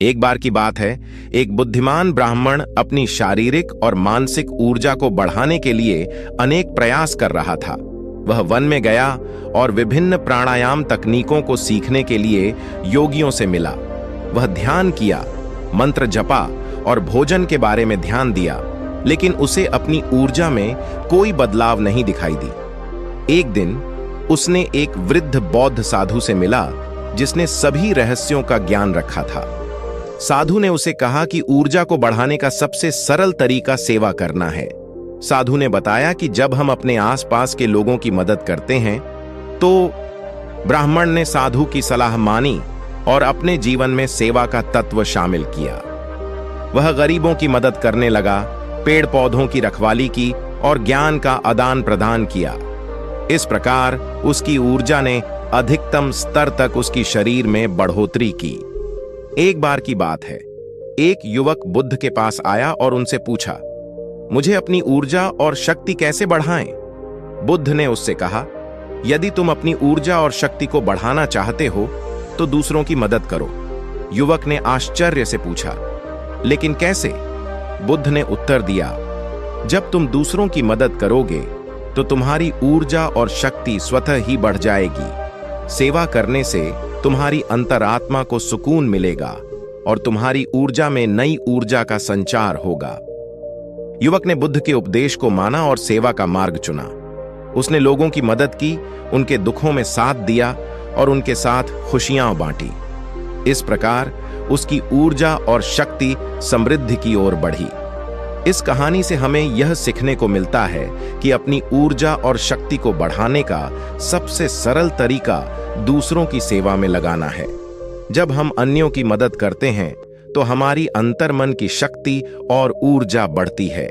एक बार की बात है, एक बुद्धिमान ब्राह्मण अपनी शारीरिक और मानसिक ऊर्जा को बढ़ाने के लिए अनेक प्रयास कर रहा था। वह वन में गया और विभिन्न प्राणायाम तकनीकों को सीखने के लिए योगियों से मिला। वह ध्यान किया, मंत्र जपा और भोजन के बारे में ध्यान दिया, लेकिन उसे अपनी ऊर्जा में कोई बदलाव नहीं दिखाई दी। एक दिन उसने एक वृद्ध बौद्ध साधु से मिला जिसने सभी रहस्यों का ज्ञान रखा था। साधु ने उसे कहा कि ऊर्जा को बढ़ाने का सबसे सरल तरीका सेवा करना है। साधु ने बताया कि जब हम अपने आसपास के लोगों की मदद करते हैं तो ब्राह्मण ने साधु की सलाह मानी और अपने जीवन में सेवा का तत्व शामिल किया। वह गरीबों की मदद करने लगा, पेड़ पौधों की रखवाली की और ज्ञान का आदान प्रदान किया। इस प्रकार उसकी ऊर्जा ने अधिकतम स्तर तक उसकी शरीर में बढ़ोतरी की। एक बार की बात है, एक युवक बुद्ध के पास आया और उनसे पूछा, मुझे अपनी ऊर्जा और शक्ति कैसे बढ़ाएं? बुद्ध ने उससे कहा, यदि तुम अपनी ऊर्जा और शक्ति को बढ़ाना चाहते हो तो दूसरों की मदद करो। युवक ने आश्चर्य से पूछा, लेकिन कैसे? बुद्ध ने उत्तर दिया, जब तुम दूसरों की मदद करोगे तो तुम्हारी ऊर्जा और शक्ति स्वतः ही बढ़ जाएगी। सेवा करने से तुम्हारी अंतरात्मा को सुकून मिलेगा और तुम्हारी ऊर्जा में नई ऊर्जा का संचार होगा। युवक ने बुद्ध के उपदेश को माना और सेवा का मार्ग चुना। उसने लोगों की मदद की, उनके दुखों में साथ दिया और उनके साथ खुशियां बांटी। इस प्रकार उसकी ऊर्जा और शक्ति समृद्धि की ओर बढ़ी। इस कहानी से हमें यह सीखने को मिलता है कि अपनी ऊर्जा और शक्ति को बढ़ाने का सबसे सरल तरीका दूसरों की सेवा में लगाना है। जब हम अन्यों की मदद करते हैं तो हमारी अंतर्मन की शक्ति और ऊर्जा बढ़ती है।